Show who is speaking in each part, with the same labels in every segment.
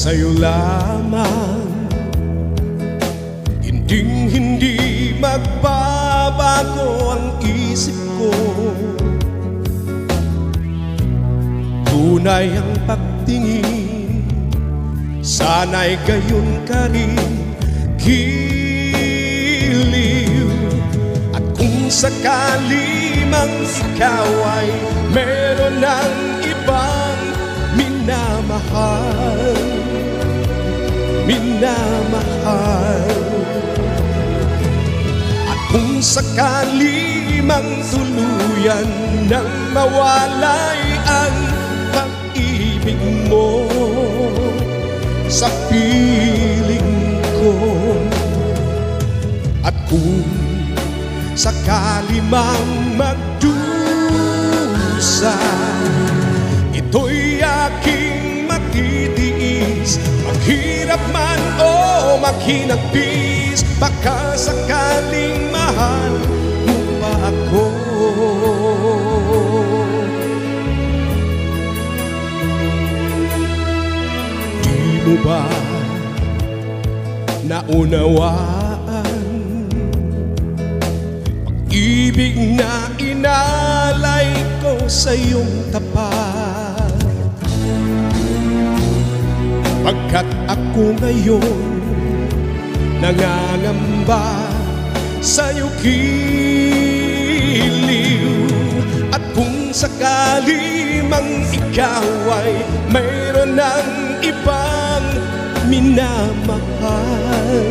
Speaker 1: sa'yo lamang. Hindi magbabago ang isip ko. Tunay ang pagtingin, sana'y gayon ka rin giliw. At kung sakali mang ikaw ay meron ng ibang minamahal, at kung sakali mang tuluyan nang mawalay ang pag-ibig mo sa piling ko, at kung sakali mang magdusa, ito'y aking matitiis. Maghirap man o makinagpis, baka sakaling mahal mo pa ako. Di mo ba naunawaan pag-ibig na inalay ko sa iyong tapat? Pagkat ako ngayon nangangamba sa'yo giliw. At kung sakali mang ikaw ay mayroon ng ibang minamahal,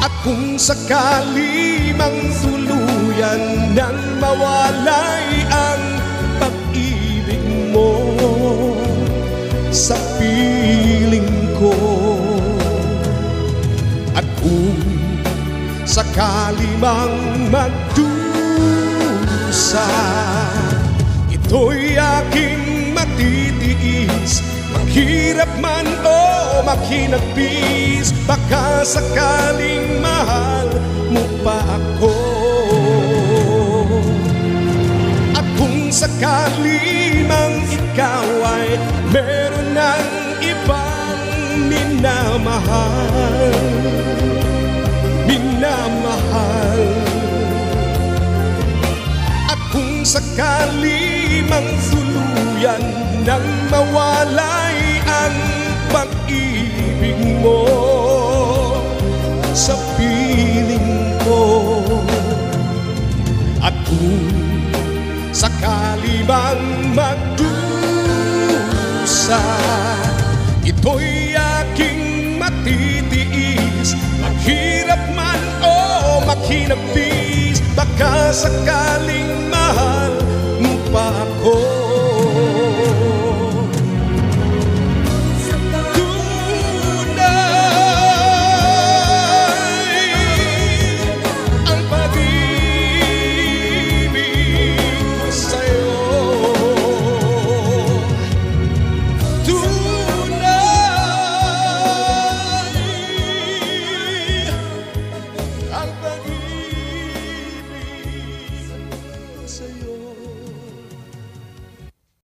Speaker 1: at kung sakali mang tuluyan nang mawalay ang pag-ibig mo sa piling ko, at kung sakali mang magdusa, ito'y aking matitiis. Maghirap man o makinagpis, baka sakaling mahal mo pa ako. Kung sakali mang ikaw ay meron ng ibang minamahal, at kung sakali mang tuluyan nang mawalay ang pag-ibig mo sa piling ko, at kung sakali mang magdusa, ito'y aking matitiis. Maghirap man o makinagpis, baka sakaling mahal